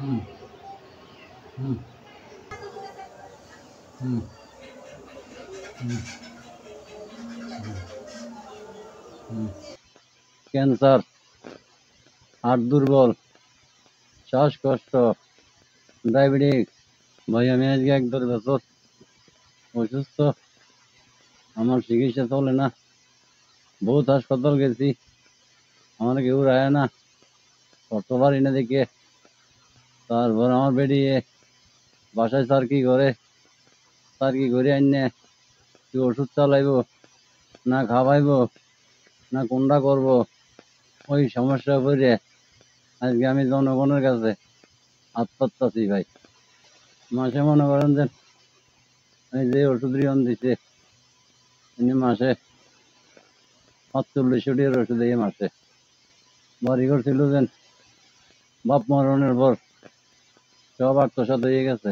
হুম হুম হুম হুম হুম cancer, heart দুর্বল, শ্বাসকষ্ট, diabetes. ভাই আমি আজকে ১-১.৫ বছর অসুস্থ। আমার চিকিৎসা চলে না। বহুত হাসপাতাল গেছি, আমার কেউ রায় না, করতে পারি না দেখে। তারপর আমার বেরিয়ে বাসায় স্যার কি করে, স্যার কি করে আইনে কি ওষুধ চালাইব না খাওয়াইব না কোনটা করব, ওই সমস্যা করে আজকে আমি জনগণের কাছে হাত পাততাছি ভাই। মাসে মনে করেন যে এই যে ওষুধ রিয়ন দিছে, ইনি মাসে ৪৫০০ টাকার ওষুধ এই মাসে। বাড়ি ঘর ছিল যে বাপ মরণের পর সব আত্মসাৎ হয়ে গেছে।